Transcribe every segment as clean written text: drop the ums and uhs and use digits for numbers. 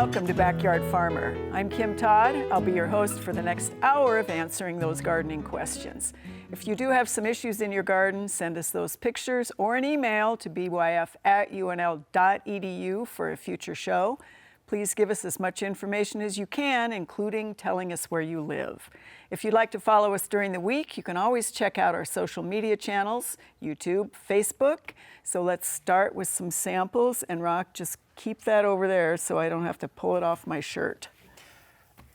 Welcome to Backyard Farmer. I'm Kim Todd. I'll be your host for the next hour of answering those gardening questions. If you do have some issues in your garden, send us those pictures or an email to byf@unl.edu for a future show. Please give us as much information as you can, including telling us where you live. If you'd like to follow us during the week, you can always check out our social media channels, YouTube, Facebook. So let's start with some samples. And Rock, just keep that over there so I don't have to pull it off my shirt.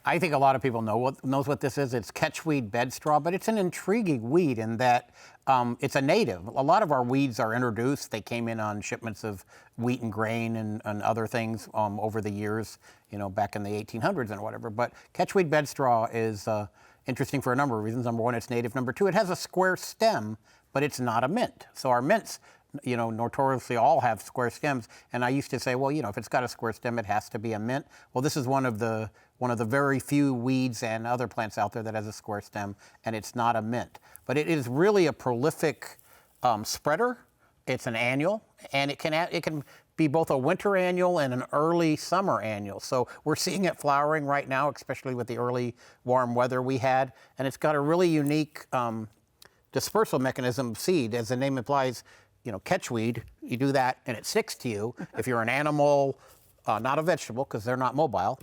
I think a lot of people knows what this is. It's catchweed bedstraw, but it's an intriguing weed in that it's a native. A lot of our weeds are introduced. They came in on shipments of wheat and grain and other things over the years, back in the 1800s and whatever. But catchweed bedstraw is interesting for a number of reasons. Number one, it's native. Number two, it has a square stem, but it's not a mint. So our mints, notoriously all have square stems. And I used to say, well, if it's got a square stem, it has to be a mint. Well, this is one of the very few weeds and other plants out there that has a square stem, and it's not a mint. But it is really a prolific spreader. It's an annual, and it can be both a winter annual and an early summer annual. So we're seeing it flowering right now, especially with the early warm weather we had. And it's got a really unique dispersal mechanism of seed. As the name implies, catchweed, you do that and it sticks to you. If you're an animal, not a vegetable, because they're not mobile,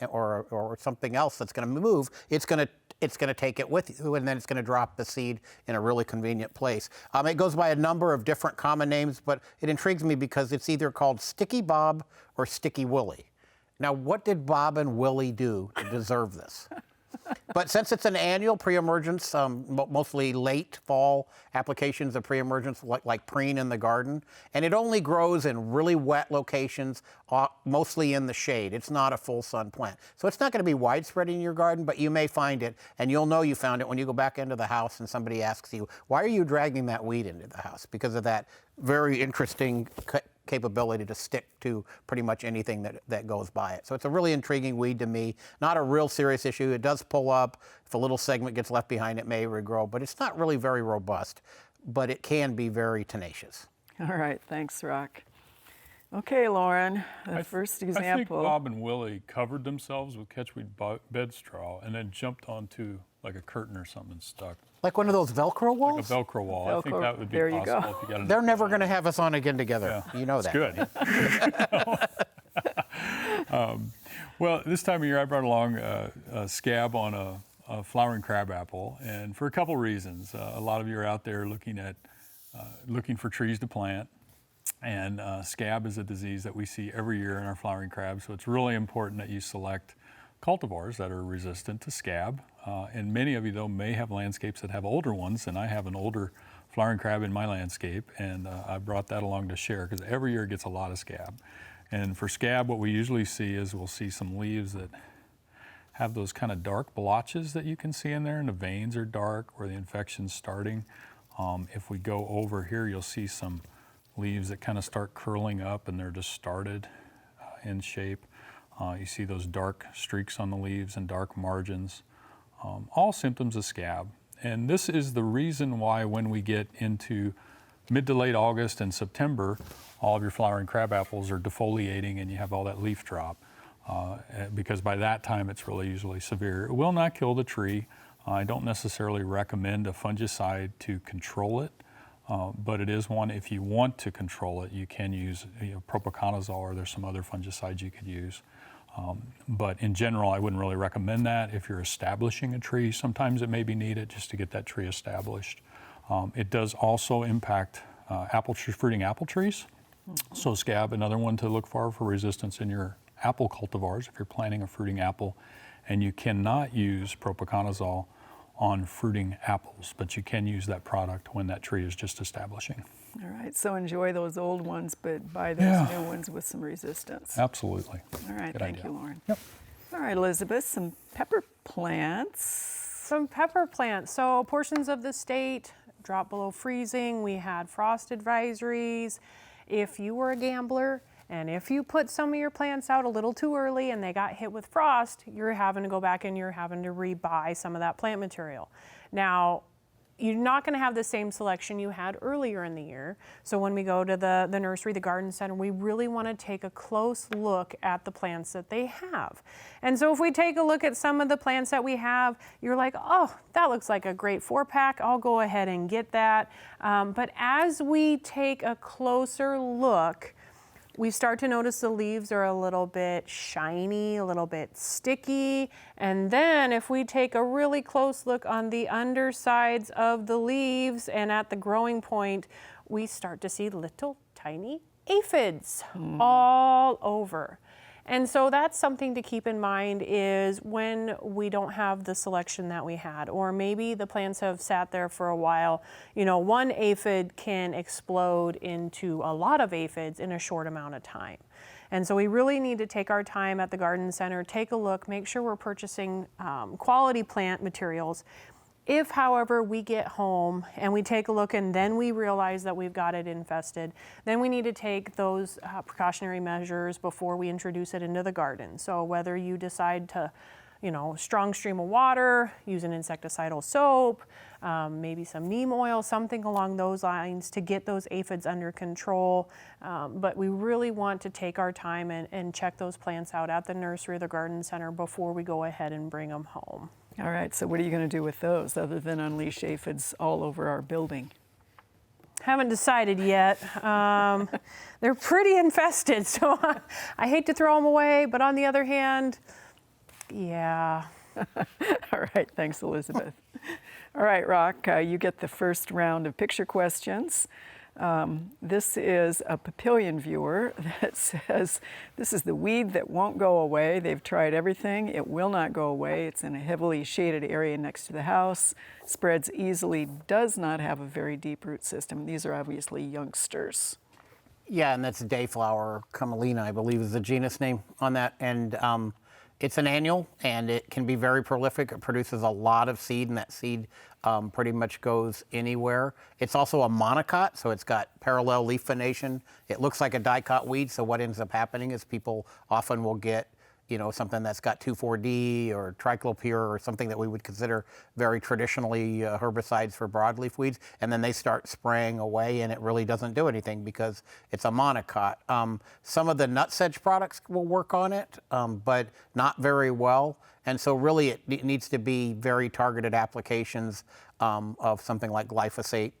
or something else that's going to move, it's going to take it with you, and then it's going to drop the seed in a really convenient place. It goes by a number of different common names, but it intrigues me because it's either called Sticky Bob or Sticky Willie. Now, what did Bob and Willie do to deserve this? But since it's an annual pre-emergence, mostly late fall applications of pre-emergence like preen in the garden, and it only grows in really wet locations, mostly in the shade. It's not a full sun plant. So it's not going to be widespread in your garden, but you may find it, and you'll know you found it when you go back into the house and somebody asks you, why are you dragging that weed into the house? Because of that very interesting capability to stick to pretty much anything that goes by it. So it's a really intriguing weed to me. Not a real serious issue. It does pull up. If a little segment gets left behind, it may regrow, but it's not really very robust, but it can be very tenacious. All right, thanks, Rock. Okay, Lauren, the first example. I think Bob and Willie covered themselves with catchweed bedstraw and then jumped onto like a curtain or something and stuck. Like one of those Velcro walls? Like a Velcro wall. I think that would be there possible. You if you got They're never going to have us on again together. Yeah. You know that. Good. Well, this time of year I brought along a scab on a flowering crabapple, and for a couple reasons. A lot of you are out there looking for trees to plant, and scab is a disease that we see every year in our flowering crabs, so it's really important that you select cultivars that are resistant to scab. And many of you, though, may have landscapes that have older ones, and I have an older flowering crab in my landscape, and I brought that along to share because every year it gets a lot of scab. And for scab, what we usually see is we'll see some leaves that have those kind of dark blotches that you can see in there, and the veins are dark where the infection's starting. If we go over here, you'll see some leaves that kind of start curling up, and they're just started in shape. You see those dark streaks on the leaves and dark margins, all symptoms of scab. And this is the reason why when we get into mid to late August and September, all of your flowering crab apples are defoliating and you have all that leaf drop, because by that time it's really usually severe. It will not kill the tree. I don't necessarily recommend a fungicide to control it, but it is one, if you want to control it, you can use propiconazole, or there's some other fungicides you could use. But in general, I wouldn't really recommend that. If you're establishing a tree, sometimes it may be needed just to get that tree established. It does also impact fruiting apple trees. So scab, another one to look for resistance in your apple cultivars if you're planting a fruiting apple. And you cannot use propiconazole on fruiting apples, but you can use that product when that tree is just establishing. All right, so enjoy those old ones, but buy those new ones with some resistance. Absolutely. All right, thank you, Lauren. Yep. All right, Elizabeth, some pepper plants. Some pepper plants. So portions of the state dropped below freezing. We had frost advisories. If you were a gambler and if you put some of your plants out a little too early and they got hit with frost, you're having to go back and you're having to rebuy some of that plant material. Now, you're not going to have the same selection you had earlier in the year. So when we go to the nursery, the garden center, we really want to take a close look at the plants that they have. And so if we take a look at some of the plants that we have, you're like, oh, that looks like a great 4-pack. I'll go ahead and get that. But as we take a closer look, we start to notice the leaves are a little bit shiny, a little bit sticky. And then if we take a really close look on the undersides of the leaves and at the growing point, we start to see little tiny aphids all over. And so that's something to keep in mind is when we don't have the selection that we had, or maybe the plants have sat there for a while, you know, one aphid can explode into a lot of aphids in a short amount of time. And so we really need to take our time at the garden center, take a look, make sure we're purchasing quality plant materials. If, however, we get home and we take a look and then we realize that we've got it infested, then we need to take those precautionary measures before we introduce it into the garden. So whether you decide to, you know, strong stream of water, use an insecticidal soap, maybe some neem oil, something along those lines to get those aphids under control. But we really want to take our time and check those plants out at the nursery or the garden center before we go ahead and bring them home. All right, so what are you going to do with those other than unleash aphids all over our building? Haven't decided yet. They're pretty infested, so I hate to throw them away, but on the other hand, yeah. All right, thanks, Elizabeth. All right, Rock, you get the first round of picture questions. This is a papillion viewer that says, this is the weed that won't go away. They've tried everything. It will not go away. It's in a heavily shaded area next to the house, spreads easily, does not have a very deep root system. These are obviously youngsters. Yeah, and that's Dayflower camelina, I believe is the genus name on that. And it's an annual, and it can be very prolific. It produces a lot of seed, and that seed pretty much goes anywhere. It's also a monocot, so it's got parallel leaf venation. It looks like a dicot weed, so what ends up happening is people often will get, you know, something that's got 2,4-D or triclopyr or something that we would consider very traditionally herbicides for broadleaf weeds, and then they start spraying away and it really doesn't do anything because it's a monocot. Some of the nutsedge products will work on it, but not very well. And so really it needs to be very targeted applications of something like glyphosate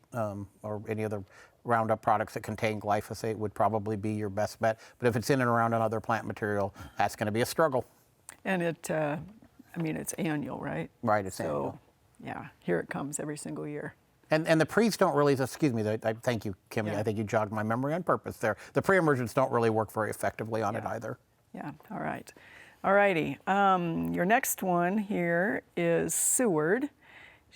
or any other Roundup products that contain glyphosate would probably be your best bet. But if it's in and around another plant material, that's going to be a struggle. And it, I mean, it's annual, right? Right, it's annual. So, yeah, here it comes every single year. And the pre's don't really, excuse me, thank you, Kimmy, Yeah. I think you jogged my memory on purpose there. The pre-emergents don't really work very effectively on it Yeah. either. Yeah, all right. All righty. Your next one here is Seward.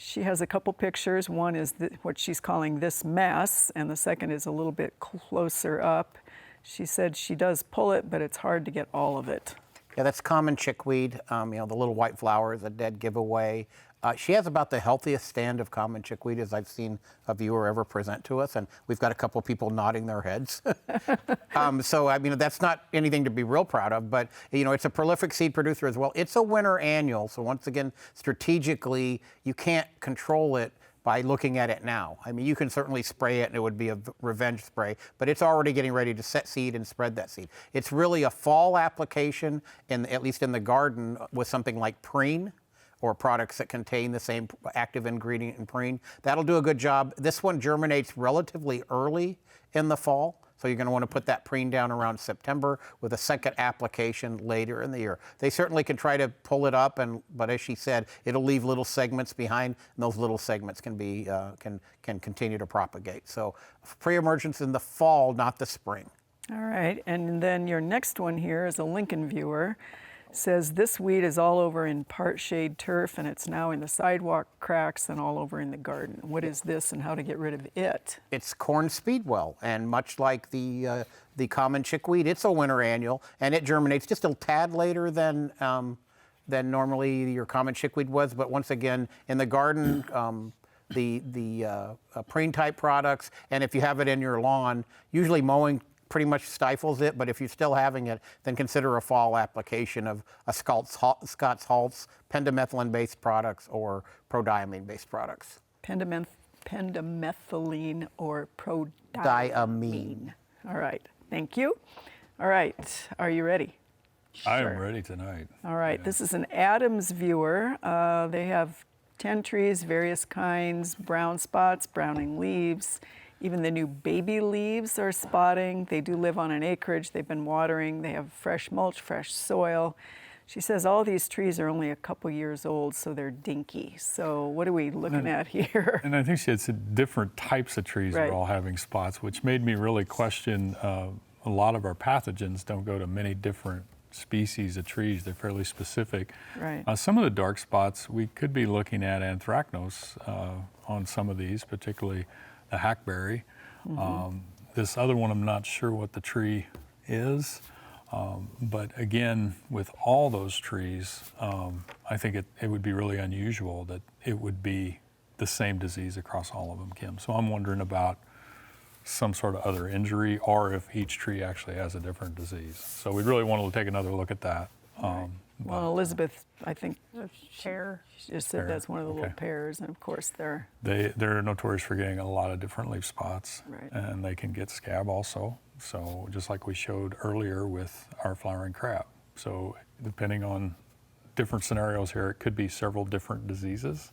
She has a couple pictures. One is what she's calling this mess, and the second is a little bit closer up. She said she does pull it, but it's hard to get all of it. Yeah, that's common chickweed. You know, the little white flower is a dead giveaway. She has about the healthiest stand of common chickweed as I've seen a viewer ever present to us, and we've got a couple people nodding their heads. So, I mean, that's not anything to be real proud of, but, you know, it's a prolific seed producer as well. It's a winter annual, so once again, strategically, you can't control it by looking at it now. I mean, you can certainly spray it and it would be a revenge spray, but it's already getting ready to set seed and spread that seed. It's really a fall application, at least in the garden, with something like Preen, or products that contain the same active ingredient in Preen. That'll do a good job. This one germinates relatively early in the fall, so you're going to want to put that Preen down around September with a second application later in the year. They certainly can try to pull it up, but as she said, it'll leave little segments behind, and those little segments can be can continue to propagate. So pre-emergence in the fall, not the spring. All right, and then your next one here is a Lincoln viewer. Says this weed is all over in part shade turf, and it's now in the sidewalk cracks and all over in the garden. What is this and how to get rid of it? It's corn speedwell, and much like the common chickweed, it's a winter annual, and it germinates just a tad later than normally your common chickweed was. But once again, in the garden, the Preen type products, and if you have it in your lawn, usually mowing pretty much stifles it, but if you're still having it, then consider a fall application of a Scott's Halts, pendimethalin-based products or prodiamine-based products. Pendimethyline or prodiamine. Diamine. All right, thank you. All right, are you ready? I am ready tonight. All right, this is an Adams viewer. They have 10 trees, various kinds, brown spots, browning leaves. Even the new baby leaves are spotting. They do live on an acreage. They've been watering. They have fresh mulch, fresh soil. She says all these trees are only a couple years old, so they're dinky. So what are we looking at here? And I think she had said different types of trees Right. are all having spots, which made me really question a lot of our pathogens don't go to many different species of trees. They're fairly specific. Right. Some of the dark spots, we could be looking at anthracnose on some of these, particularly the hackberry. This other one, I'm not sure what the tree is. But again, with all those trees, I think it would be really unusual that it would be the same disease across all of them, Kim. So I'm wondering about some sort of other injury or if each tree actually has a different disease. So we really want to take another look at that. Well, Elizabeth, I think Pear. she just said Pear, that's one of the little okay. pears, and of course they're They're notorious for getting a lot of different leaf spots, Right. and they can get scab also. So just like we showed earlier with our flowering crab. So depending on different scenarios here, it could be several different diseases,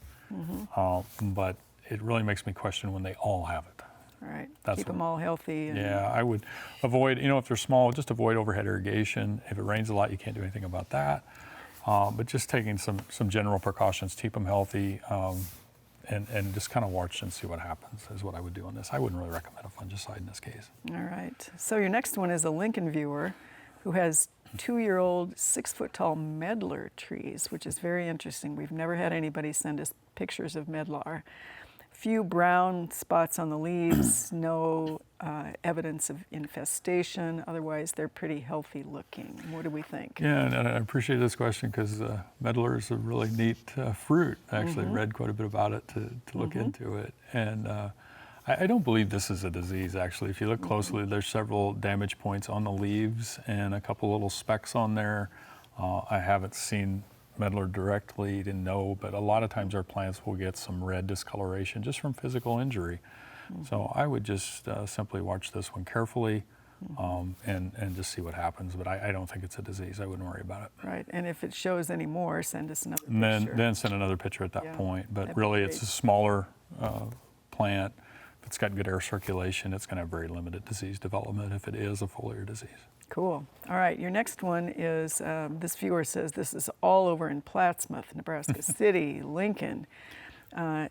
but it really makes me question when they all have it. all right. That's Keep what- them all healthy. And Yeah, I would avoid, if they're small, just avoid overhead irrigation. If it rains a lot, you can't do anything about that. But just taking some general precautions, keep them healthy, and just kind of watch and see what happens is what I would do on this. I wouldn't really recommend a fungicide in this case. All right. So your next one is a Lincoln viewer who has 2-year-old, 6-foot-tall medlar trees, which is very interesting. We've never had anybody send us pictures of medlar. Few brown spots on the leaves, no evidence of infestation. Otherwise, they're pretty healthy looking. What do we think? Yeah, and I appreciate this question because medlar is a really neat fruit. I actually read quite a bit about it to look into it. And I don't believe this is a disease, actually. If you look closely, there's several damage points on the leaves and a couple little specks on there. I haven't seen medlar directly to know, but a lot of times our plants will get some red discoloration just from physical injury. So I would just simply watch this one carefully and just see what happens. But I don't think it's a disease. I wouldn't worry about it. Right. And if it shows any more, send us another And picture. then send another picture at that Yeah, point. that'd But be really, great. it's a smaller plant. If it's got good air circulation, it's going to have very limited disease development if it is a foliar disease. Cool. All right, your next one is, this viewer says this is all over in Plattsmouth, Nebraska City, Lincoln.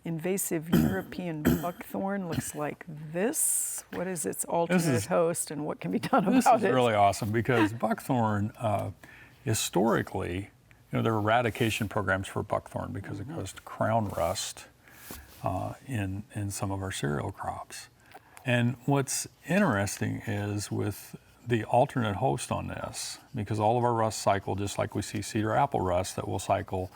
Invasive European buckthorn looks like this. What is its alternate host and what can be done This about is it? really awesome because buckthorn, historically, there are eradication programs for buckthorn because it caused crown rust in some of our cereal crops. And what's interesting is with the alternate host on this, because all of our rust cycle, just like we see cedar apple rust that will cycle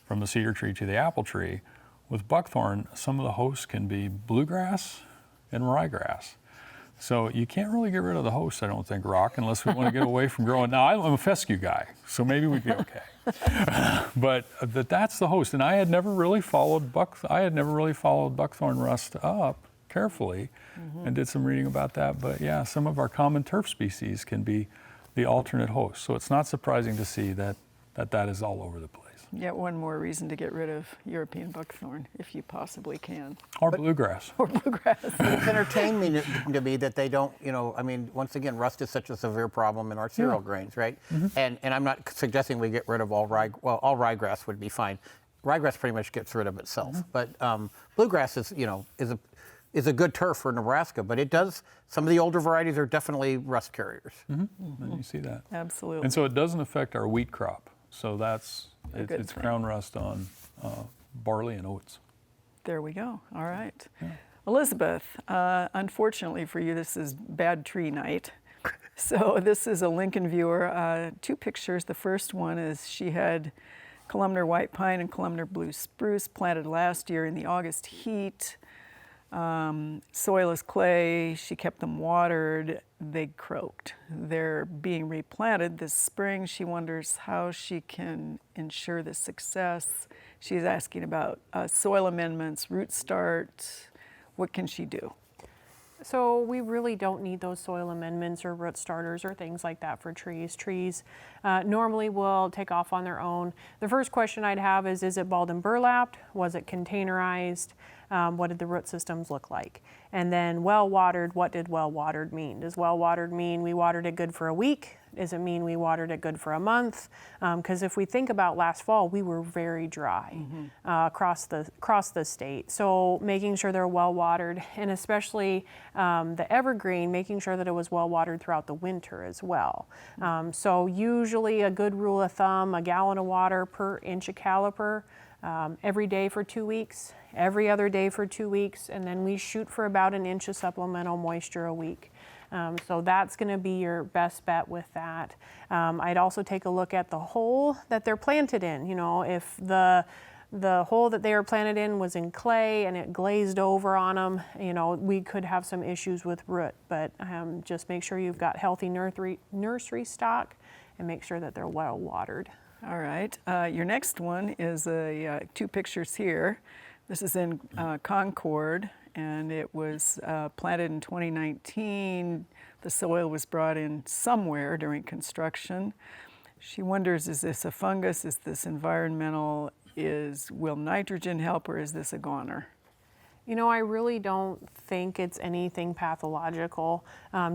from the cedar tree to the apple tree, with buckthorn, some of the hosts can be bluegrass and ryegrass. So you can't really get rid of the host, I don't think, Rock, unless we want to get away from growing. Now, I'm a fescue guy, so maybe we'd be okay. But that's the host, and I had never really followed buckthorn rust up carefully, and did some reading about that. But yeah, some of our common turf species can be the alternate host. So it's not surprising to see that is all over the place. Yet one more reason to get rid of European buckthorn, if you possibly can. Or bluegrass. Or bluegrass. It's entertaining to me that they don't, once again, rust is such a severe problem in our cereal grains, right? And I'm not suggesting we get rid of all ryegrass would be fine. Ryegrass pretty much gets rid of itself, but bluegrass is a good turf for Nebraska, but it does, some of the older varieties are definitely rust carriers. And you see that. Absolutely. And so it doesn't affect our wheat crop. So good it's thing. crown rust on barley and oats. There we go. All right. Elizabeth, unfortunately for you, this is bad tree night. So this is a Lincoln viewer. 2 pictures. The first one is she had columnar white pine and columnar blue spruce planted last year in the August heat. Soil is clay. She kept them watered. They croaked. They're being replanted this spring. She wonders how she can ensure the success. She's asking about soil amendments, root start. What can she do? So we really don't need those soil amendments or root starters or things like that for trees. Trees normally will take off on their own. The first question I'd have is it balled and burlapped? Was it containerized? What did the root systems look like? And then well watered, what did well watered mean? Does well watered mean we watered it good for a week? Does it mean we watered it good for a month? Because if we think about last fall, we were very dry across the state. So making sure they're well watered, and especially the evergreen, making sure that it was well watered throughout the winter as well. So usually a good rule of thumb, a gallon of water per inch of caliper. Every day for 2 weeks, every other day for 2 weeks, and then we shoot for about an inch of supplemental moisture a week. So that's going to be your best bet with that. I'd also take a look at the hole that they're planted in. You know, if the hole that they were planted in was in clay and it glazed over on them, you know, we could have some issues with root. But just make sure you've got healthy nursery stock and make sure that they're well watered. All right. Your next one is two pictures here. This is in Concord, and it was planted in 2019. The soil was brought in somewhere during construction. She wonders, is this a fungus? Is this environmental? Will nitrogen help, or is this a goner? You know, I really don't think it's anything pathological.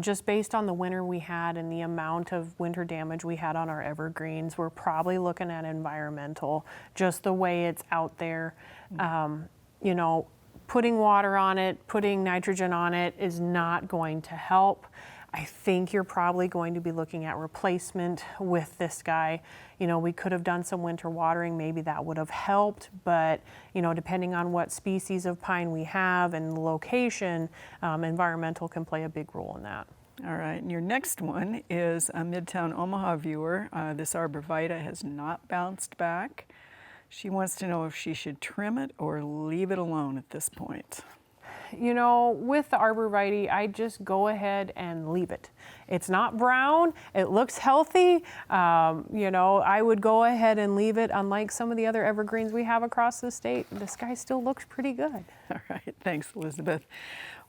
Just based on the winter we had and the amount of winter damage we had on our evergreens, we're probably looking at environmental, just the way it's out there. You know, putting water on it, putting nitrogen on it is not going to help. I think you're probably going to be looking at replacement with this guy. You know, we could have done some winter watering, maybe that would have helped, but you know, depending on what species of pine we have and the location, environmental can play a big role in that. All right, and your next one is a Midtown Omaha viewer. This Arborvitae has not bounced back. She wants to know if she should trim it or leave it alone at this point. You know, with the Arborvitae, I just go ahead and leave it. It's not brown, it looks healthy. You know, I would go ahead and leave it. Unlike some of the other evergreens we have across the state, this guy still looks pretty good. All right, thanks, Elizabeth.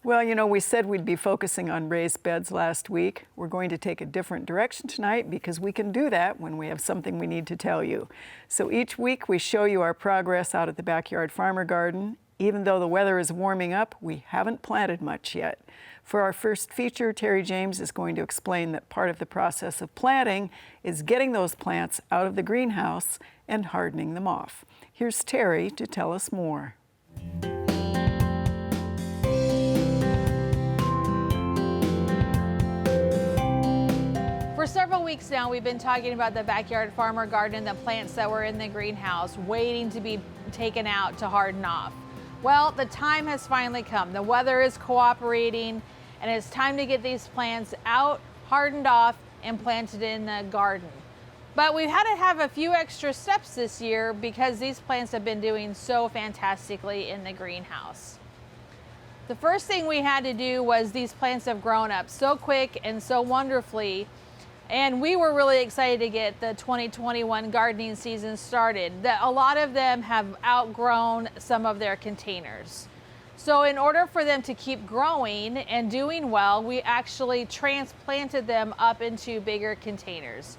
Well, you know, we said we'd be focusing on raised beds last week. We're going to take a different direction tonight because we can do that when we have something we need to tell you. So each week we show you our progress out at the Backyard Farmer Garden. Even though the weather is warming up, we haven't planted much yet. For our first feature, Terry James is going to explain that part of the process of planting is getting those plants out of the greenhouse and hardening them off. Here's Terry to tell us more. For several weeks now, we've been talking about the Backyard Farmer Garden, the plants that were in the greenhouse, waiting to be taken out to harden off. Well, the time has finally come. The weather is cooperating, and it's time to get these plants out, hardened off, and planted in the garden. But we've had to have a few extra steps this year because these plants have been doing so fantastically in the greenhouse. The first thing we had to do was these plants have grown up so quick and so wonderfully, and we were really excited to get the 2021 gardening season started. A lot of them have outgrown some of their containers. So in order for them to keep growing and doing well, we actually transplanted them up into bigger containers.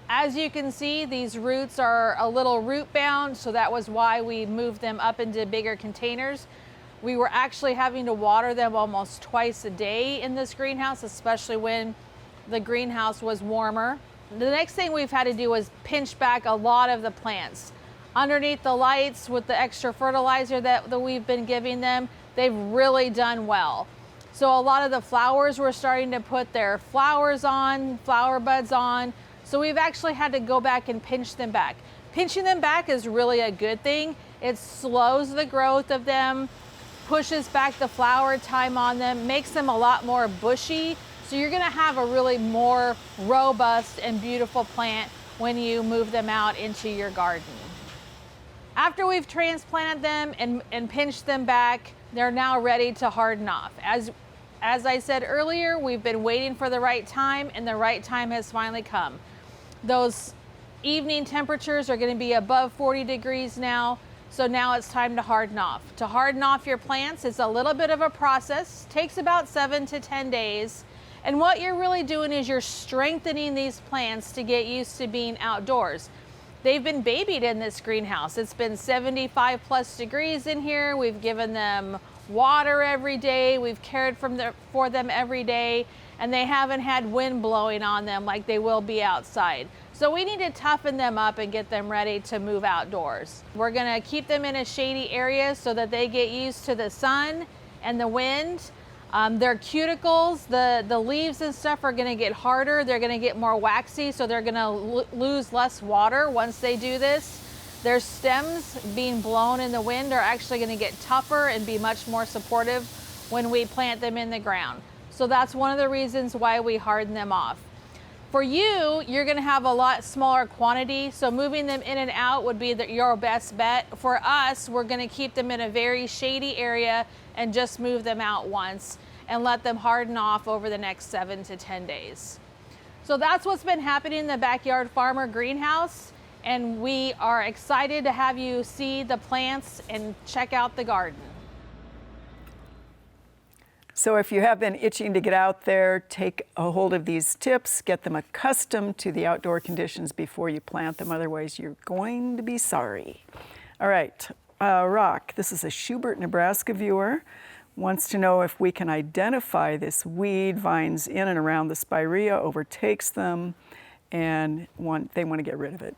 As you can see, these roots are a little root bound, so that was why we moved them up into bigger containers. We were actually having to water them almost twice a day in this greenhouse, especially when the greenhouse was warmer. The next thing we've had to do is pinch back a lot of the plants. Underneath the lights with the extra fertilizer that we've been giving them, they've really done well. So a lot of the flowers were starting to put their flowers on, flower buds on. So we've actually had to go back and pinch them back. Pinching them back is really a good thing. It slows the growth of them, pushes back the flower time on them, makes them a lot more bushy. So you're gonna have a really more robust and beautiful plant when you move them out into your garden. After we've transplanted them and pinched them back, they're now ready to harden off. As I said earlier, we've been waiting for the right time, and the right time has finally come. Those evening temperatures are going to be above 40 degrees now, so now it's time to harden off. To harden off your plants is a little bit of a process, takes about 7 to 10 days. And what you're really doing is you're strengthening these plants to get used to being outdoors. They've been babied in this greenhouse. It's been 75 plus degrees in here. We've given them water every day. We've cared for them every day, and they haven't had wind blowing on them like they will be outside. So we need to toughen them up and get them ready to move outdoors. We're gonna keep them in a shady area so that they get used to the sun and the wind. Their cuticles, the leaves and stuff are gonna get harder. They're gonna get more waxy, so they're gonna lose less water once they do this. Their stems being blown in the wind are actually gonna get tougher and be much more supportive when we plant them in the ground. So that's one of the reasons why we harden them off. For you, you're gonna have a lot smaller quantity, so moving them in and out would be your best bet. For us, we're gonna keep them in a very shady area and just move them out once and let them harden off over the next 7 to 10 days. So that's what's been happening in the Backyard Farmer greenhouse, and we are excited to have you see the plants and check out the garden. So if you have been itching to get out there, take a hold of these tips, get them accustomed to the outdoor conditions before you plant them. Otherwise, you're going to be sorry. All right, Rock, this is a Schubert, Nebraska viewer. Wants to know if we can identify this weed. Vines in and around the spirea overtakes them, and they want to get rid of it.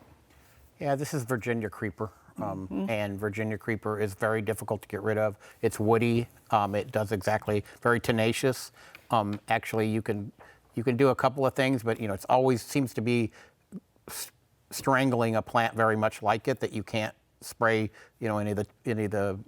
Yeah, this is Virginia Creeper. And Virginia Creeper is very difficult to get rid of. It's woody. It does exactly, very tenacious. Actually, you can do a couple of things, but it's always seems to be strangling a plant very much like it, that you can't spray any of the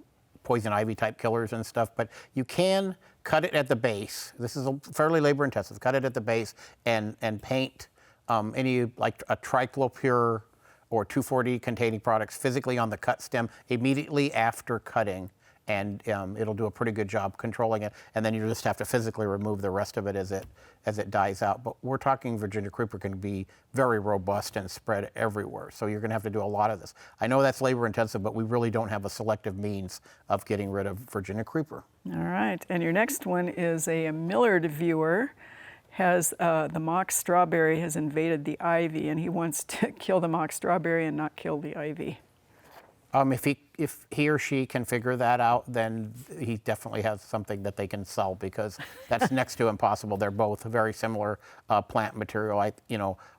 poison ivy type killers and stuff. But you can cut it at the base. This is fairly labor intensive. Cut it at the base and paint any like a triclopure or 2,4-D containing products physically on the cut stem immediately after cutting, and it'll do a pretty good job controlling it. And then you just have to physically remove the rest of it as it dies out. But we're talking Virginia Creeper can be very robust and spread everywhere. So you're gonna have to do a lot of this. I know that's labor intensive, but we really don't have a selective means of getting rid of Virginia Creeper. All right, and your next one is a Millard viewer. Has the mock strawberry has invaded the ivy, and he wants to kill the mock strawberry and not kill the ivy. If he or she can figure that out, then he definitely has something that they can sell, because that's next to impossible. They're both very similar plant material.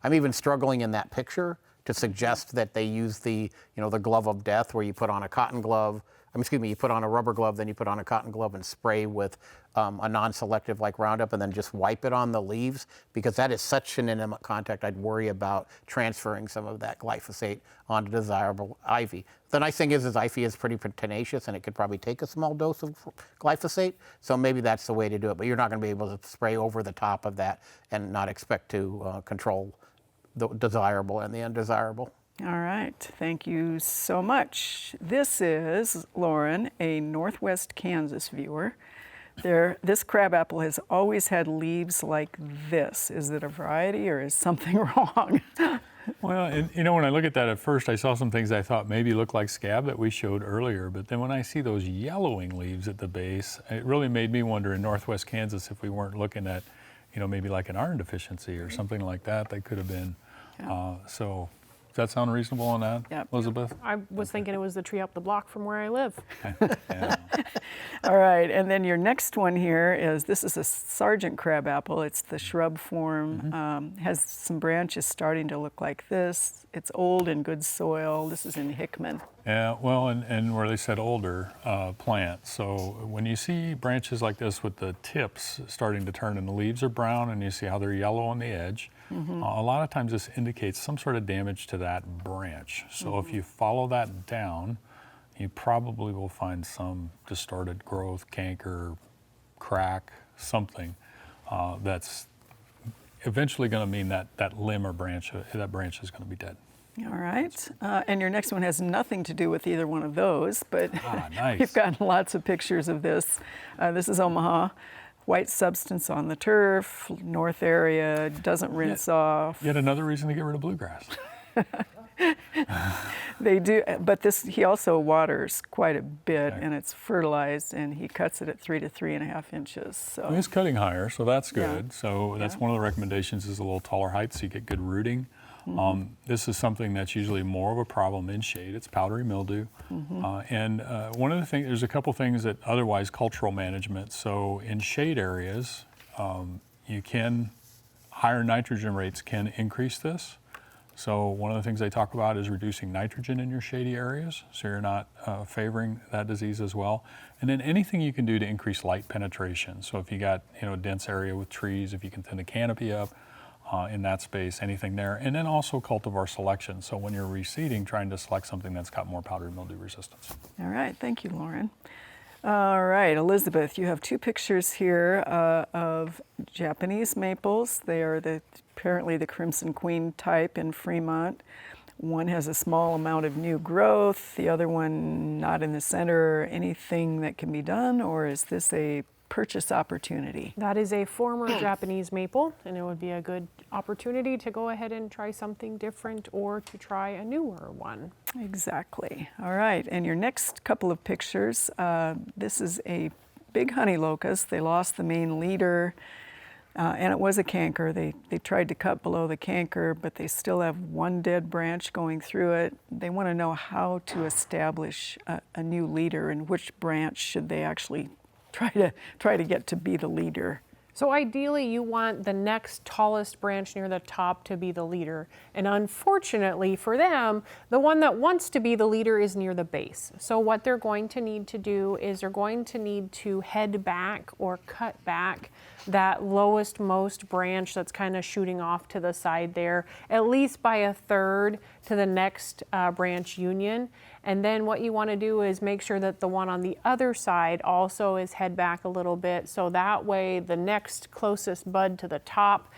I'm even struggling in that picture to suggest that they use the glove of death, where you put on a cotton glove. You put on a rubber glove, then you put on a cotton glove and spray with a non-selective like Roundup, and then just wipe it on the leaves, because that is such an intimate contact. I'd worry about transferring some of that glyphosate onto desirable ivy. The nice thing is ivy is pretty tenacious, and it could probably take a small dose of glyphosate, so maybe that's the way to do it. But you're not going to be able to spray over the top of that and not expect to control the desirable and the undesirable. All right, thank you so much. This is Lauren, a Northwest Kansas viewer. This crabapple has always had leaves like this. Is it a variety or is something wrong? Well, when I look at that at first, I saw some things I thought maybe looked like scab that we showed earlier, but then when I see those yellowing leaves at the base, it really made me wonder in Northwest Kansas if we weren't looking at, maybe like an iron deficiency or something like that could have been. Yeah. So does that sound reasonable on that, Yep. Elizabeth? I was thinking it was the tree up the block from where I live. Yeah. All right, and then your next one here this is a Sargent crabapple. It's the shrub form, has some branches starting to look like this. It's old in good soil. This is in Hickman. Yeah, well, and where they said older plant. So when you see branches like this with the tips starting to turn and the leaves are brown and you see how they're yellow on the edge, a lot of times this indicates some sort of damage to that branch. So if you follow that down, you probably will find some distorted growth, canker, crack, something that's eventually going to mean that limb or branch, that branch is going to be dead. All right. And your next one has nothing to do with either one of those, but Nice. you've gotten lots of pictures of this. This is Omaha. White substance on the turf, north area, doesn't rinse off. Yet another reason to get rid of bluegrass. They do, but he also waters quite a bit, Okay. and it's fertilized, and he cuts it at 3 to 3.5 inches. So He's cutting higher, so that's Yeah. good. So that's Yeah. one of the recommendations is a little taller height so you get good rooting. This is something that's usually more of a problem in shade. It's powdery mildew. And one of the things, there's a couple things that otherwise cultural management. So in shade areas, higher nitrogen rates can increase this. So one of the things they talk about is reducing nitrogen in your shady areas, so you're not favoring that disease as well. And then anything you can do to increase light penetration. So if you got a dense area with trees, if you can thin the canopy up in that space, anything there. And then also cultivar selection. So when you're reseeding, trying to select something that's got more powdery mildew resistance. All right, thank you, Lauren. All right, Elizabeth, you have two pictures here of Japanese maples. They are apparently the Crimson Queen type in Fremont. One has a small amount of new growth, the other one not in the center. Anything that can be done, or is this a purchase opportunity? That is a former Japanese maple, and it would be a good opportunity to go ahead and try something different or to try a newer one. Exactly. All right, and your next couple of pictures, this is a big Honeylocust. They lost the main leader, and it was a canker. They tried to cut below the canker, but they still have one dead branch going through it. They want to know how to establish a new leader, and which branch should they actually try to get to be the leader. So ideally you want the next tallest branch near the top to be the leader. And unfortunately for them, the one that wants to be the leader is near the base. So what they're going to need to do is they're going to need to head back or cut back that lowest most branch that's kind of shooting off to the side there, at least by a third to the next branch union. And then what you want to do is make sure that the one on the other side also is head back a little bit, so that way the next closest bud to the top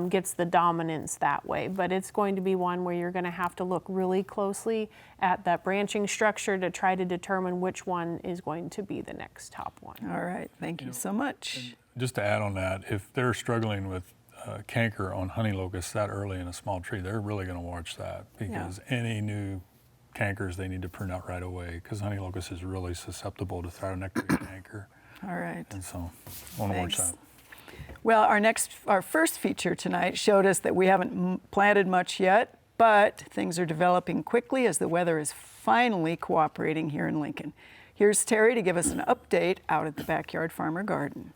gets the dominance that way. But it's going to be one where you're going to have to look really closely at that branching structure to try to determine which one is going to be the next top one. All right, thank you so much. Just to add on that, if they're struggling with canker on Honeylocust that early in a small tree, they're really going to watch that, because any new cankers they need to prune out right away, because Honeylocust is really susceptible to thrionectary canker. All right. And so I want to watch Thanks. that. Well, our first feature tonight showed us that we haven't planted much yet, but things are developing quickly as the weather is finally cooperating here in Lincoln. Here's Terry to give us an update out at the Backyard Farmer Garden.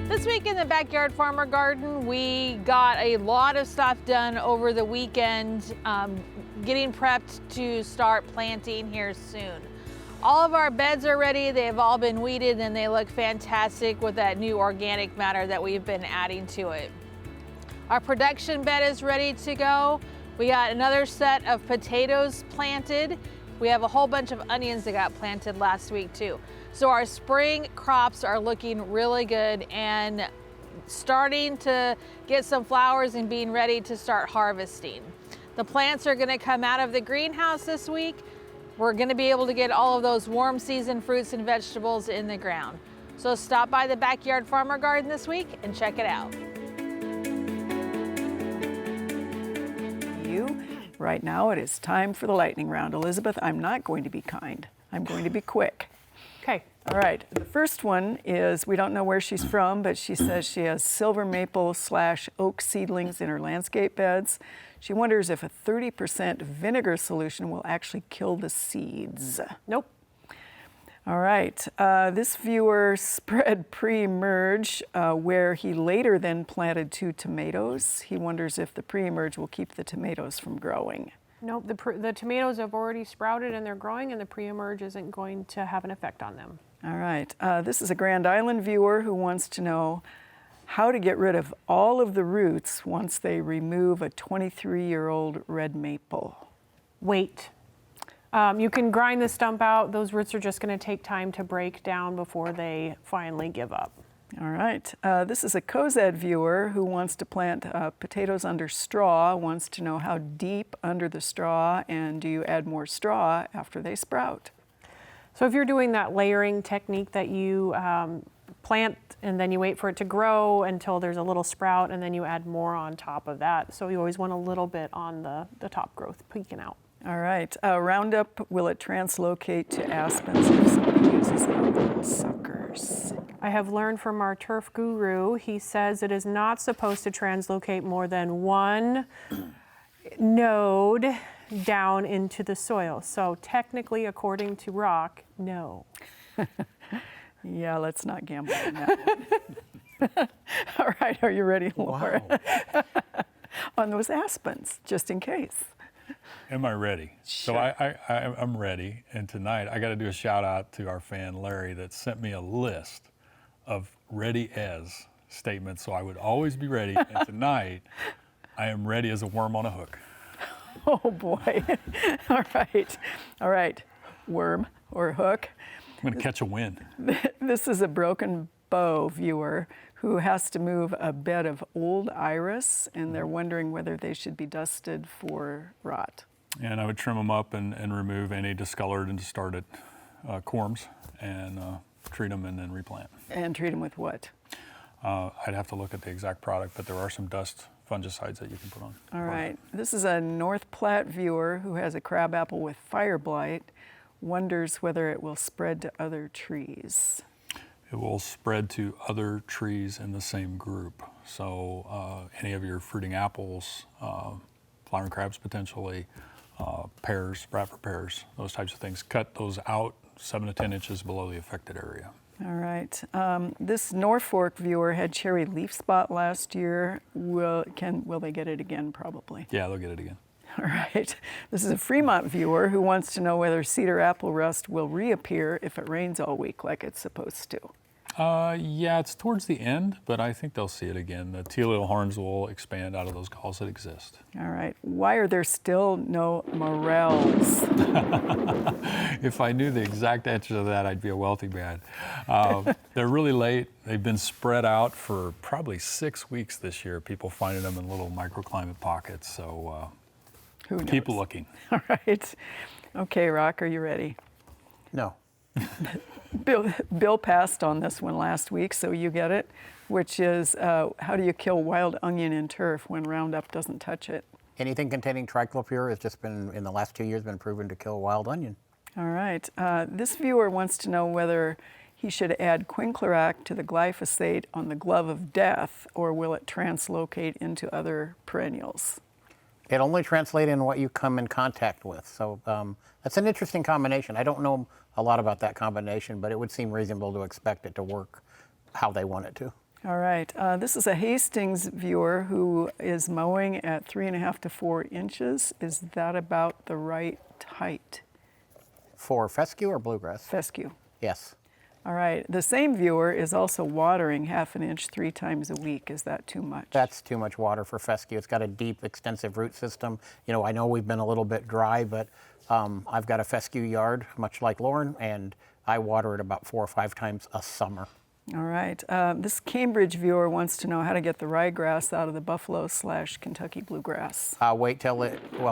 This week in the Backyard Farmer Garden, we got a lot of stuff done over the weekend, getting prepped to start planting here soon. All of our beds are ready. They have all been weeded and they look fantastic with that new organic matter that we've been adding to it. Our production bed is ready to go. We got another set of potatoes planted. We have a whole bunch of onions that got planted last week too. So our spring crops are looking really good and starting to get some flowers and being ready to start harvesting. The plants are going to come out of the greenhouse this week. We're going to be able to get all of those warm season fruits and vegetables in the ground. So stop by the Backyard Farmer Garden this week and check it out. Right now it is time for the lightning round. Elizabeth, I'm not going to be kind. I'm going to be quick. Okay. All right, the first one is, we don't know where she's from, but she says she has silver maple / oak seedlings in her landscape beds. She wonders if a 30% vinegar solution will actually kill the seeds. Nope. All right, this viewer spread pre-emerge where he later then planted 2 tomatoes. He wonders if the pre-emerge will keep the tomatoes from growing. Nope, the tomatoes have already sprouted and they're growing, and the pre-emerge isn't going to have an effect on them. All right, this is a Grand Island viewer who wants to know how to get rid of all of the roots once they remove a 23-year-old red maple. Wait. You can grind the stump out. Those roots are just going to take time to break down before they finally give up. All right. This is a COZED viewer who wants to plant potatoes under straw, wants to know how deep under the straw, and do you add more straw after they sprout? So if you're doing that layering technique that you plant and then you wait for it to grow until there's a little sprout and then you add more on top of that. So you always want a little bit on the top growth peeking out. All right. Roundup, will it translocate to aspens if somebody uses them suckers? I have learned from our turf guru, he says it is not supposed to translocate more than one node down into the soil. So technically, according to Rock, no. Yeah, let's not gamble on that one. All right, are you ready, Laura? Wow. On those aspens, just in case. Am I ready? Sure. So I'm ready, and tonight I got to do a shout out to our fan Larry that sent me a list of ready as statements, so I would always be ready. And tonight I am ready as a worm on a hook. Oh boy. All right. Worm or hook. I'm going to catch a wind. This is a broken bow viewer who has to move a bed of old iris, and they're wondering whether they should be dusted for rot. And I would trim them up and remove any discolored and distorted corms and treat them and then replant. And treat them with what? I'd have to look at the exact product, but there are some dust fungicides that you can put on. All right. This is a North Platte viewer who has a crabapple with fire blight, wonders whether it will spread to other trees. It will spread to other trees in the same group. So any of your fruiting apples, flowering crabs potentially, pears, Bradford pears, those types of things. Cut those out 7 to 10 inches below the affected area. All right. This Norfolk viewer had cherry leaf spot last year. Will they get it again? Probably. Yeah, they'll get it again. All right. This is a Fremont viewer who wants to know whether cedar apple rust will reappear if it rains all week like it's supposed to. Yeah, it's towards the end, but I think they'll see it again. The teleal horns will expand out of those galls that exist. All right. Why are there still no morels? If I knew the exact answer to that, I'd be a wealthy man. They're really late. They've been spread out for probably 6 weeks this year. People finding them in little microclimate pockets. So Who knows? keep looking. All right. Okay, Rock, are you ready? No. Bill passed on this one last week, so you get it, which is how do you kill wild onion in turf when Roundup doesn't touch it? Anything containing triclopyr has just been, in the last 2 years, been proven to kill wild onion. All right. This viewer wants to know whether he should add quinclorac to the glyphosate on the glove of death, or will it translocate into other perennials? It only translates in what you come in contact with. So that's an interesting combination. I don't know a lot about that combination, but it would seem reasonable to expect it to work how they want it to. All right. This is a Hastings viewer who is mowing at 3.5 to 4 inches. Is that about the right height? For fescue or bluegrass? Fescue. Yes. All right. The same viewer is also watering 1/2 inch 3 times a week. Is that too much? That's too much water for fescue. It's got a deep, extensive root system. You know, I know we've been a little bit dry, but I've got a fescue yard, much like Lauren, and I water it about 4 or 5 times a summer. All right. This Cambridge viewer wants to know how to get the ryegrass out of the buffalo/Kentucky bluegrass. Wait till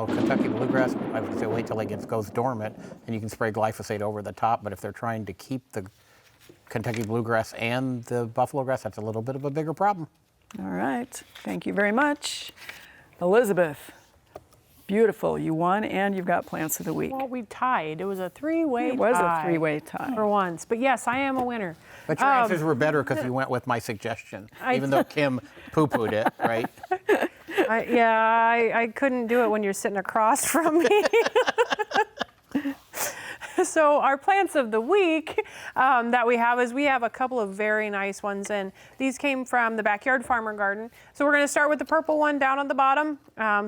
Kentucky bluegrass, I would say wait till it goes dormant, and you can spray glyphosate over the top. But if they're trying to keep the Kentucky bluegrass and the buffalo grass, that's a little bit of a bigger problem. All right. Thank you very much. Elizabeth, beautiful. You won, and you've got Plants of the Week. Well, we tied. It was a three-way tie. It was a 3-way tie. For once. But yes, I am a winner. But your answers were better because you went with my suggestion, even though Kim poo-pooed it, right? I couldn't do it when you're sitting across from me. So our plants of the week that we have a couple of very nice ones, and these came from the Backyard Farmer Garden. So we're going to start with the purple one down on the bottom.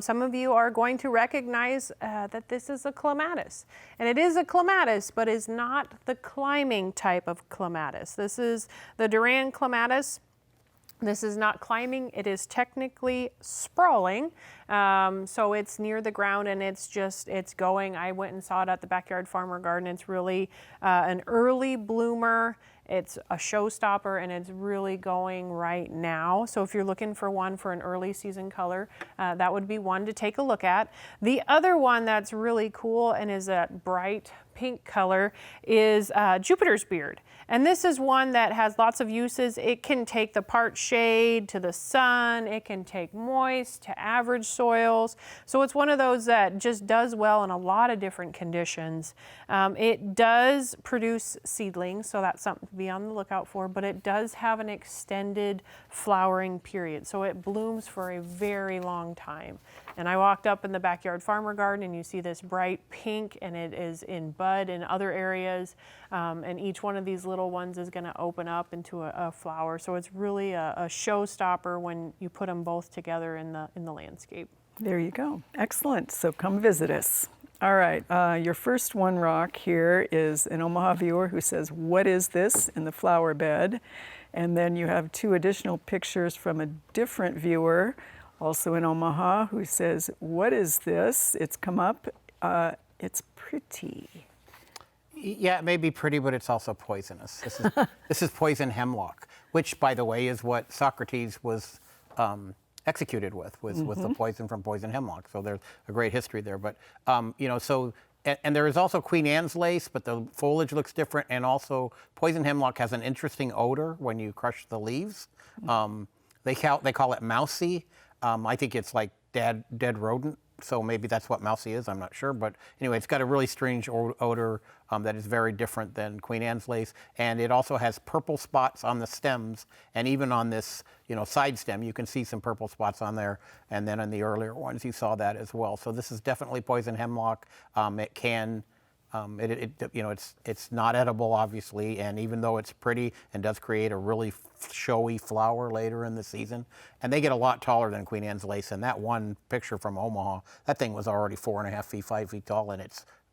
Some of you are going to recognize that this is a Clematis. And it is a Clematis, but is not the climbing type of Clematis. This is the Duran Clematis. This is not climbing, it is technically sprawling. So it's near the ground and it's going. I went and saw it at the Backyard Farmer Garden. It's really an early bloomer. It's a showstopper and it's really going right now. So if you're looking for one for an early season color, that would be one to take a look at. The other one that's really cool and is that bright pink color is Jupiter's Beard. And this is one that has lots of uses. It can take the part shade to the sun. It can take moist to average soils. So it's one of those that just does well in a lot of different conditions. It does produce seedlings, so that's something to be on the lookout for, but it does have an extended flowering period. So it blooms for a very long time. And I walked up in the Backyard Farmer Garden and you see this bright pink and it is in bud in other areas. And each one of these little ones is going to open up into a flower. So it's really a showstopper when you put them both together in the landscape. There you go. Excellent. So come visit us. All right. Your first one rock here is an Omaha viewer who says, "What is this?" in the flower bed. And then you have two additional pictures from a different viewer, also in Omaha, who says, "What is this?" It's come up. It's pretty. Yeah, it may be pretty, but it's also poisonous. This is poison hemlock, which, by the way, is what Socrates was executed with, was the poison from poison hemlock. So there's a great history there. But, and there is also Queen Anne's lace, but the foliage looks different. And also poison hemlock has an interesting odor when you crush the leaves. They call it mousy. I think it's like dead rodent. So maybe that's what mousy is, I'm not sure. But anyway, it's got a really strange odor that is very different than Queen Anne's lace. And it also has purple spots on the stems. And even on this, side stem, you can see some purple spots on there. And then on the earlier ones, you saw that as well. So this is definitely poison hemlock. It can, it's not edible, obviously. And even though it's pretty and does create a really showy flower later in the season, and they get a lot taller than Queen Anne's lace. And that one picture from Omaha, that thing was already 4.5 feet, 5 feet tall, and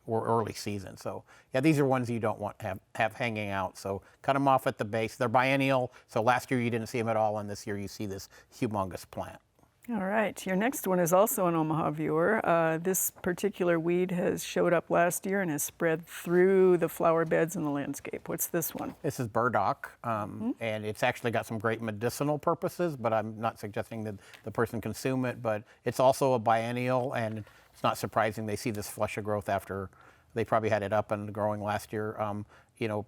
we're early season. So yeah, these are ones you don't want to have hanging out. So cut them off at the base. They're biennial. So last year you didn't see them at all, and this year you see this humongous plant. All right, your next one is also an Omaha viewer. This particular weed has showed up last year and has spread through the flower beds in the landscape. What's this one? This is Burdock, and it's actually got some great medicinal purposes, but I'm not suggesting that the person consume it, but it's also a biennial, and it's not surprising they see this flush of growth after they probably had it up and growing last year.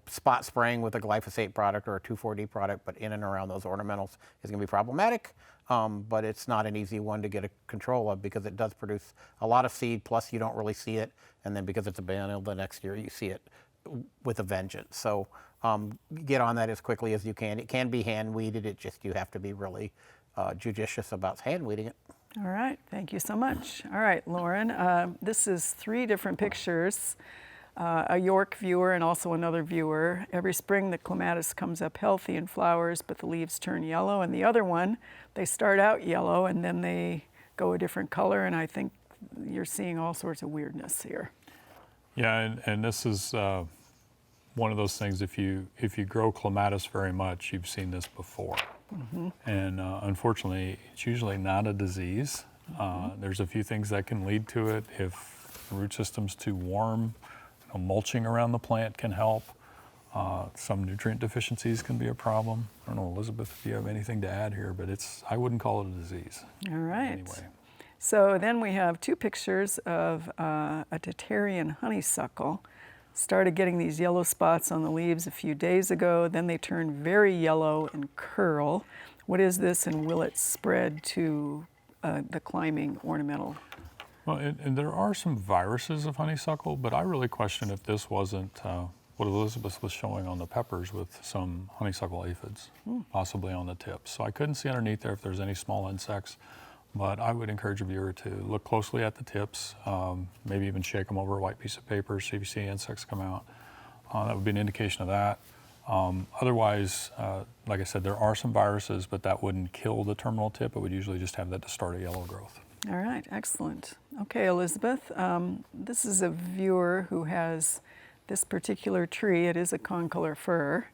Spot spraying with a glyphosate product or a 2,4-D product, but in and around those ornamentals is going to be problematic. But it's not an easy one to get a control of because it does produce a lot of seed, plus you don't really see it. And then because it's a biennial, the next year you see it with a vengeance. So get on that as quickly as you can. It can be hand weeded. You have to be really judicious about hand weeding it. All right, thank you so much. All right, Lauren, this is 3 different pictures. A York viewer and also another viewer. Every spring the clematis comes up healthy and flowers, but the leaves turn yellow. And the other one, they start out yellow and then they go a different color. And I think you're seeing all sorts of weirdness here. Yeah, and this is one of those things, if you grow clematis very much, you've seen this before. And unfortunately, it's usually not a disease. There's a few things that can lead to it. If the root system's too warm, mulching around the plant can help. Some nutrient deficiencies can be a problem. I don't know, Elizabeth, if you have anything to add here, but I wouldn't call it a disease. All right. Anyway. So then we have 2 pictures of a Tatarian honeysuckle. Started getting these yellow spots on the leaves a few days ago. Then they turn very yellow and curl. What is this, and will it spread to the climbing ornamental? Well, and there are some viruses of honeysuckle, but I really question if this wasn't what Elizabeth was showing on the peppers with some honeysuckle aphids, possibly on the tips. So I couldn't see underneath there if there's any small insects, but I would encourage a viewer to look closely at the tips, maybe even shake them over a white piece of paper, see if you see insects come out. That would be an indication of that. Otherwise, like I said, there are some viruses, but that wouldn't kill the terminal tip. It would usually just have that to start a yellow growth. All right, excellent. Okay, Elizabeth, this is a viewer who has this particular tree. It is a concolor fir.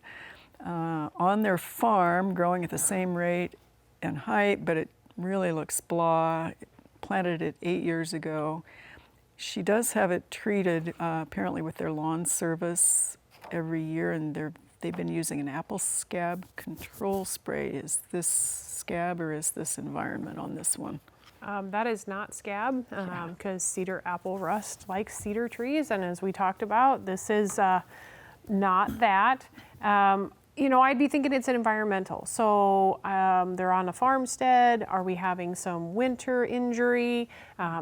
on their farm, growing at the same rate and height, but it really looks blah. Planted it 8 years ago. She does have it treated apparently with their lawn service every year, and they've been using an apple scab control spray. Is this scab or is this environment on this one? That is not scab, because cedar apple rust likes cedar trees, and as we talked about, this is not that. You know, I'd be thinking it's an environmental. So they're on a farmstead. Are we having some winter injury?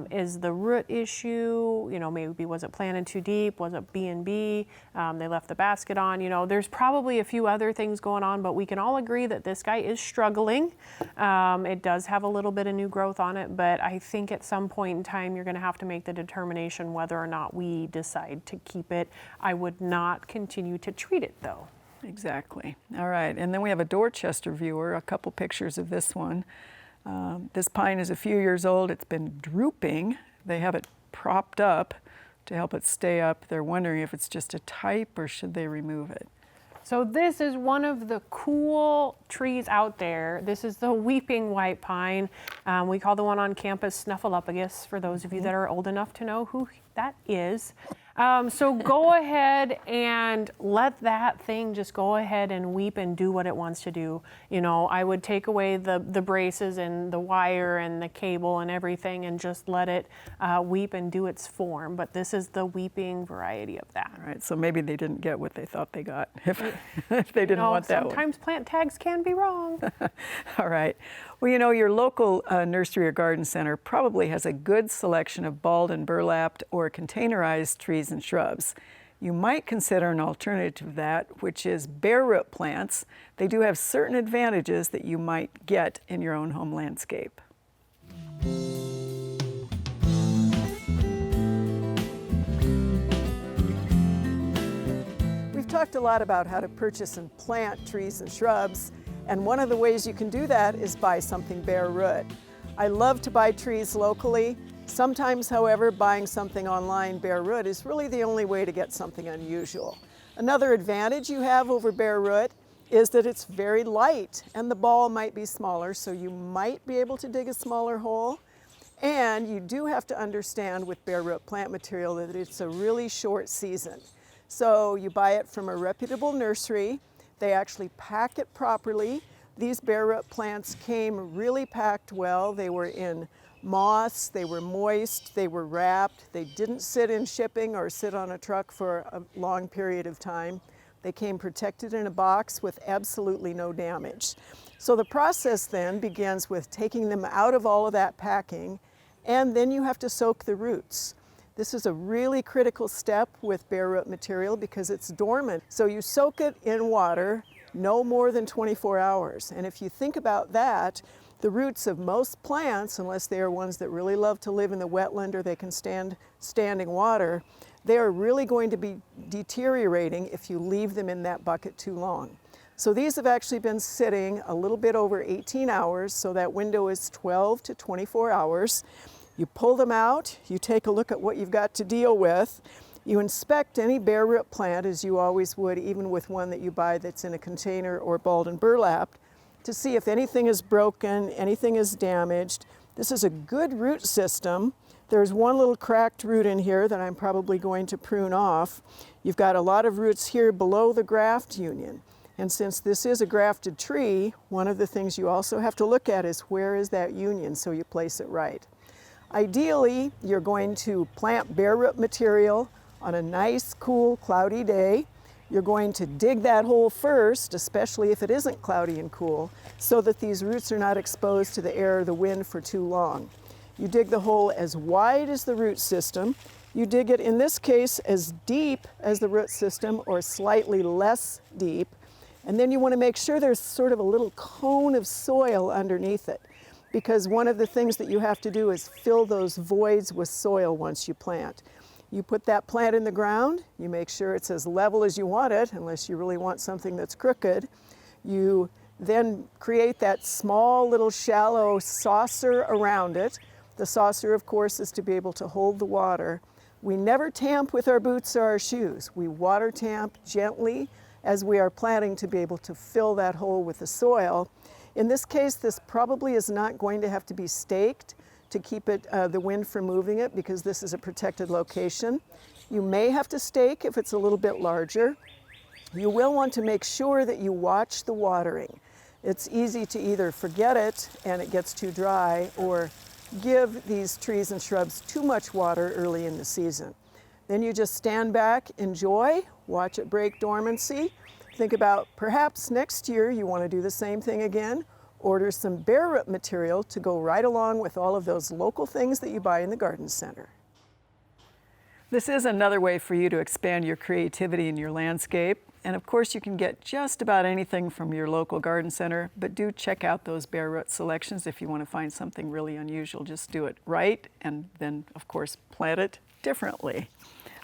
Is the root issue, you know, maybe was it planted too deep? Was it B&B? They left the basket on. You know, there's probably a few other things going on, but we can all agree that this guy is struggling. It does have a little bit of new growth on it, but I think at some point in time, you're going to have to make the determination whether or not we decide to keep it. I would not continue to treat it, though. Exactly. All right, and then we have a Dorchester viewer, a couple pictures of this one. This pine is a few years old. It's been drooping. They have it propped up to help it stay up. They're wondering if it's just a type or should they remove it. So this is one of the cool trees out there. This is the weeping white pine. We call the one on campus Snuffleupagus, for those of you that are old enough to know who that is. So go ahead and let that thing just go ahead and weep and do what it wants to do. You know, I would take away the braces and the wire and the cable and everything and just let it weep and do its form. But this is the weeping variety of that. All right, so maybe they didn't get what they thought they got if they didn't want that one. Sometimes plant tags can be wrong. All right. Well, you know, your local nursery or garden center probably has a good selection of balled and burlapped or containerized trees and shrubs. You might consider an alternative to that, which is bare root plants. They do have certain advantages that you might get in your own home landscape. We've talked a lot about how to purchase and plant trees and shrubs. And one of the ways you can do that is buy something bare root. I love to buy trees locally. Sometimes, however, buying something online bare root is really the only way to get something unusual. Another advantage you have over bare root is that it's very light and the ball might be smaller, so you might be able to dig a smaller hole. And you do have to understand with bare root plant material that it's a really short season. So you buy it from a reputable nursery. They actually pack it properly. These bare root plants came really packed well. They were in moss, they were moist, they were wrapped. They didn't sit in shipping or sit on a truck for a long period of time. They came protected in a box with absolutely no damage. So the process then begins with taking them out of all of that packing, and then you have to soak the roots. This is a really critical step with bare root material because it's dormant. So you soak it in water no more than 24 hours. And if you think about that, the roots of most plants, unless they are ones that really love to live in the wetland or they can stand standing water, they are really going to be deteriorating if you leave them in that bucket too long. So these have actually been sitting a little bit over 18 hours, so that window is 12 to 24 hours. You pull them out, you take a look at what you've got to deal with. You inspect any bare root plant as you always would, even with one that you buy that's in a container or balled and burlapped, to see if anything is broken, anything is damaged. This is a good root system. There's one little cracked root in here that I'm probably going to prune off. You've got a lot of roots here below the graft union. And since this is a grafted tree, one of the things you also have to look at is where is that union so you place it right. Ideally, you're going to plant bare root material on a nice, cool, cloudy day. You're going to dig that hole first, especially if it isn't cloudy and cool, so that these roots are not exposed to the air or the wind for too long. You dig the hole as wide as the root system. You dig it, in this case, as deep as the root system or slightly less deep. And then you want to make sure there's sort of a little cone of soil underneath it, because one of the things that you have to do is fill those voids with soil once you plant. You put that plant in the ground, you make sure it's as level as you want it, unless you really want something that's crooked. You then create that small little shallow saucer around it. The saucer, of course, is to be able to hold the water. We never tamp with our boots or our shoes. We water tamp gently as we are planting to be able to fill that hole with the soil. In this case, this probably is not going to have to be staked to keep it, the wind from moving it, because this is a protected location. You may have to stake if it's a little bit larger. You will want to make sure that you watch the watering. It's easy to either forget it and it gets too dry, or give these trees and shrubs too much water early in the season. Then you just stand back, enjoy, watch it break dormancy. Think about perhaps next year you want to do the same thing again. Order some bare root material to go right along with all of those local things that you buy in the garden center. This is another way for you to expand your creativity in your landscape. And of course, you can get just about anything from your local garden center, but do check out those bare root selections if you want to find something really unusual. Just do it right, and then, of course, plant it differently.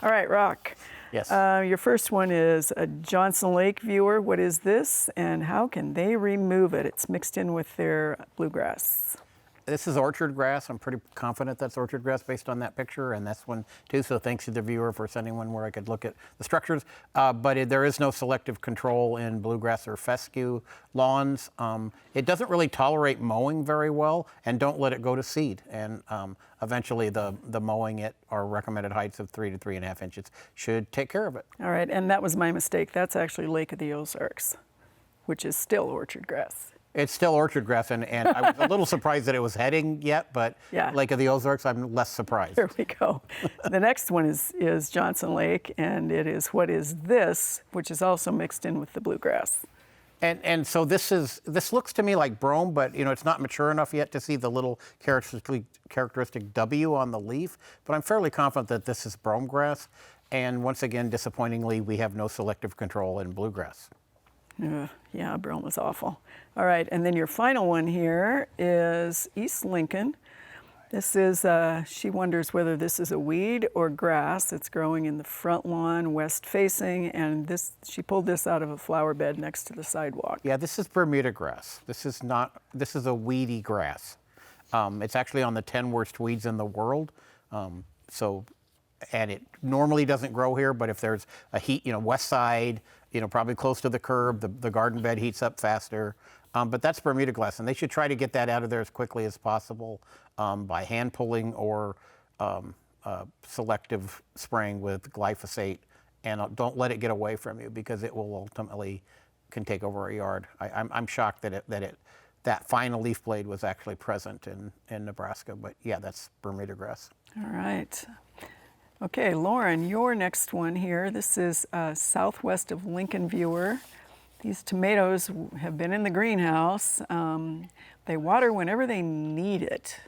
All right, Rock. Yes. Your first one is a Johnson Lake viewer. What is this, and how can they remove it? It's mixed in with their bluegrass. This is orchard grass. I'm pretty confident that's orchard grass based on that picture, and that's one too. So thanks to the viewer for sending one where I could look at the structures. But there is no selective control in bluegrass or fescue lawns. It doesn't really tolerate mowing very well, and don't let it go to seed. And eventually the mowing at our recommended heights of 3 to 3.5 inches should take care of it. All right, and that was my mistake. That's actually Lake of the Ozarks, which is still orchard grass. It's still orchard grass, and I was a little surprised that it was heading yet, but Yeah. Lake of the Ozarks, I'm less surprised. Here we go. The next one is Johnson Lake, and it is What Is This, which is also mixed in with the bluegrass. And so this looks to me like brome, but it's not mature enough yet to see the little characteristic W on the leaf. But I'm fairly confident that this is brome grass. And once again, disappointingly, we have no selective control in bluegrass. Yeah, Brome was awful. All right, and then your final one here is East Lincoln. This is, she wonders whether this is a weed or grass. It's growing in the front lawn, west facing, and she pulled this out of a flower bed next to the sidewalk. Yeah, this is Bermuda grass. This is a weedy grass. It's actually on the 10 worst weeds in the world. And it normally doesn't grow here, but if there's a heat, west side, probably close to the curb, the garden bed heats up faster. But that's Bermuda grass, and they should try to get that out of there as quickly as possible by hand pulling or selective spraying with glyphosate. And don't let it get away from you, because it will ultimately can take over a yard. I'm shocked that final leaf blade was actually present in Nebraska. But yeah, that's Bermuda grass. All right. Okay, Lauren, your next one here. This is southwest of Lincoln viewer. These tomatoes have been in the greenhouse. They water whenever they need it.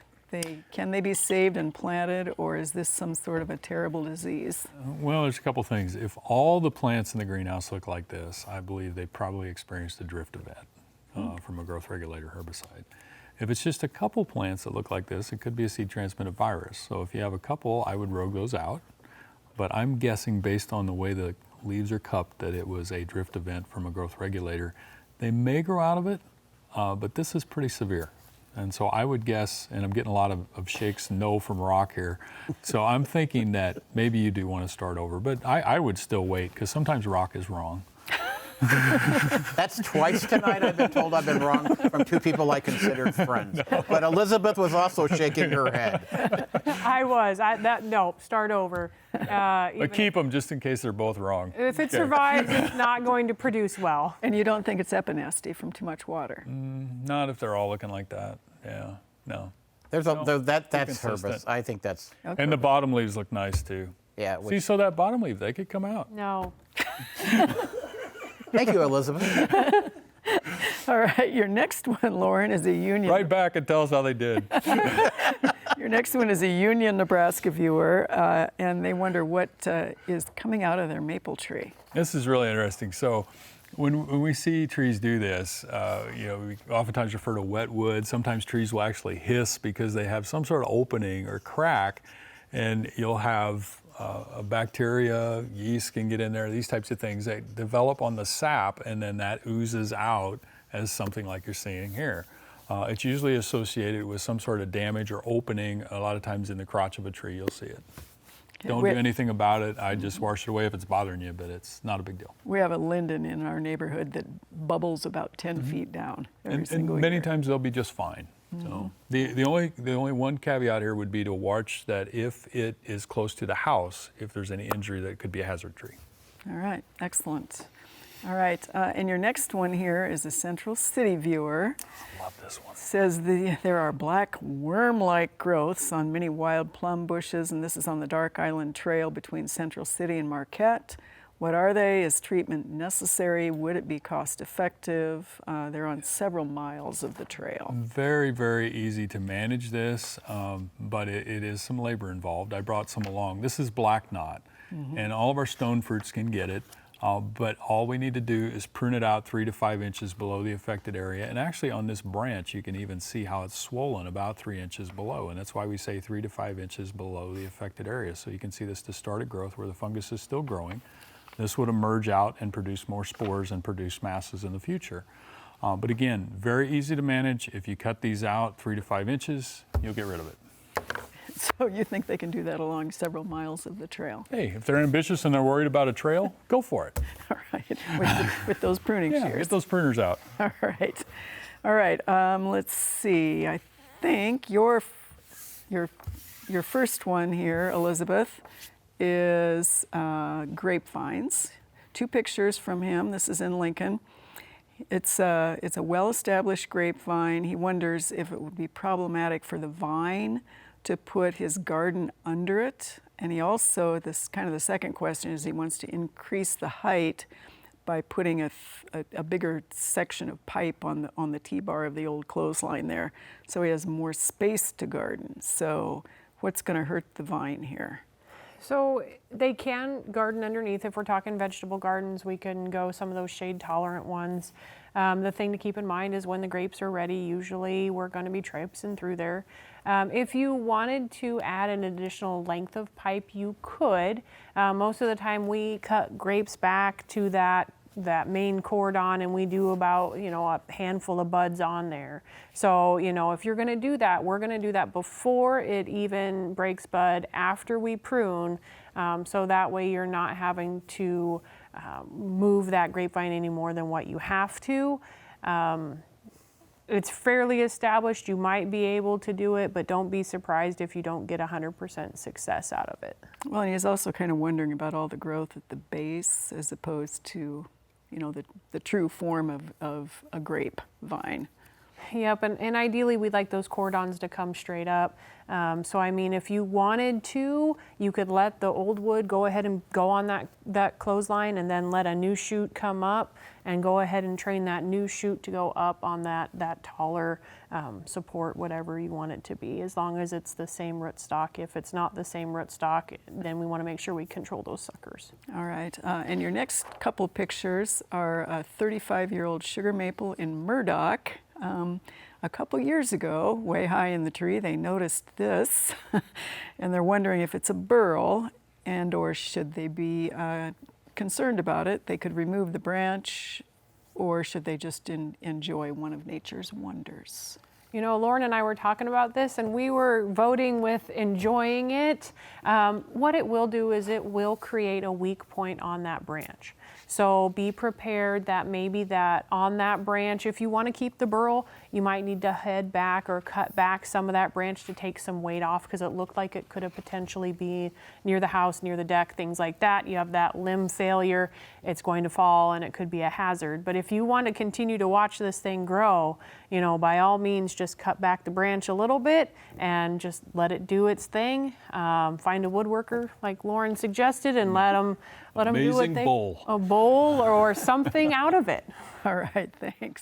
Can they be saved and planted, or is this some sort of a terrible disease? Well, there's a couple things. If all the plants in the greenhouse look like this, I believe they probably experienced a drift event from a growth regulator herbicide. If it's just a couple plants that look like this, it could be a seed transmitted virus. So if you have a couple, I would rogue those out. But I'm guessing, based on the way the leaves are cupped, that it was a drift event from a growth regulator. They may grow out of it, but this is pretty severe. And so I would guess, and I'm getting a lot of shakes no from Rock here, so I'm thinking that maybe you do want to start over. But I would still wait, because sometimes Rock is wrong. That's twice tonight I've been told I've been wrong from two people I considered friends. No. But Elizabeth was also shaking her head. I was. No, start over. But keep them just in case they're both wrong. If it survives, it's not going to produce well. And you don't think it's epinasty from too much water? Not if they're all looking like that. Yeah, no. That's herbicide. I think that's. Okay. And the bottom leaves look nice too. Yeah. See, so that bottom leaf, they could come out. No. Thank you, Elizabeth. All right, your next one, Lauren, is a Union. Right back and tell us how they did. Your next one is a Union, Nebraska viewer, and they wonder what is coming out of their maple tree. This is really interesting. So when we see trees do this, we oftentimes refer to wet wood. Sometimes trees will actually hiss because they have some sort of opening or crack, and you'll have a bacteria, yeast can get in there, these types of things. They develop on the sap, and then that oozes out as something like you're seeing here. It's usually associated with some sort of damage or opening. A lot of times in the crotch of a tree, you'll see it. Don't do anything about it. I just wash it away if it's bothering you, but it's not a big deal. We have a linden in our neighborhood that bubbles about 10 feet down every single and many year. times they'll be just fine. So the only one caveat here would be to watch that if it is close to the house, if there's any injury that could be a hazard tree. All right, excellent. All right, and your next one here is a Central City viewer. Love this one. Says there are black worm-like growths on many wild plum bushes, and this is on the Dark Island Trail between Central City and Marquette. What are they? Is treatment necessary? Would it be cost-effective? They're on several miles of the trail. Very, very easy to manage this, but it is some labor involved. I brought some along. This is black knot, and all of our stone fruits can get it. But all we need to do is prune it out 3 to 5 inches below the affected area. And actually on this branch, you can even see how it's swollen about 3 inches below. And that's why we say 3 to 5 inches below the affected area. So you can see this distorted growth where the fungus is still growing. This would emerge out and produce more spores and produce masses in the future. But again, very easy to manage. If you cut these out 3 to 5 inches, you'll get rid of it. So you think they can do that along several miles of the trail? Hey, if they're ambitious and they're worried about a trail, go for it. All right, with those pruning Yeah, shears. get those pruners out. All right. Let's see. I think your first one here, Elizabeth, is grapevines. 2 pictures from him. This is in Lincoln. It's a well-established grapevine. He wonders if it would be problematic for the vine to put his garden under it. And he also, this kind of the second question is he wants to increase the height by putting a bigger section of pipe on the T-bar of the old clothesline there, so he has more space to garden. So what's going to hurt the vine here? So they can garden underneath. If we're talking vegetable gardens, we can go some of those shade tolerant ones. The thing to keep in mind is when the grapes are ready, usually we're going to be traipsing through there. If you wanted to add an additional length of pipe, you could. Most of the time we cut grapes back to that main cordon, and we do about, a handful of buds on there. So, if you're going to do that, we're going to do that before it even breaks bud, after we prune, so that way you're not having to move that grapevine any more than what you have to. It's fairly established. You might be able to do it, but don't be surprised if you don't get 100% success out of it. Well, and he's also kind of wondering about all the growth at the base as opposed to, the true form of a grapevine. Yep, and ideally we'd like those cordons to come straight up. So I mean, if you wanted to, you could let the old wood go ahead and go on that clothesline, and then let a new shoot come up, and go ahead and train that new shoot to go up on that taller support, whatever you want it to be, as long as it's the same rootstock. If it's not the same rootstock, then we want to make sure we control those suckers. All right, and your next couple pictures are a 35-year-old sugar maple in Burdock. A couple years ago, way high in the tree, they noticed this, and they're wondering if it's a burl, and or should they be concerned about it. They could remove the branch, or should they just enjoy one of nature's wonders? Lauren and I were talking about this, and we were voting with enjoying it. What it will do is it will create a weak point on that branch. So be prepared that maybe that on that branch, if you want to keep the burl, you might need to head back or cut back some of that branch to take some weight off, because it looked like it could have potentially be near the house, near the deck, things like that. You have that limb failure, it's going to fall, and it could be a hazard. But if you want to continue to watch this thing grow, by all means, just cut back the branch a little bit and just let it do its thing. Find a woodworker like Lauren suggested, and let them do what Amazing they... bowl. A bowl or something out of it. All right, thanks.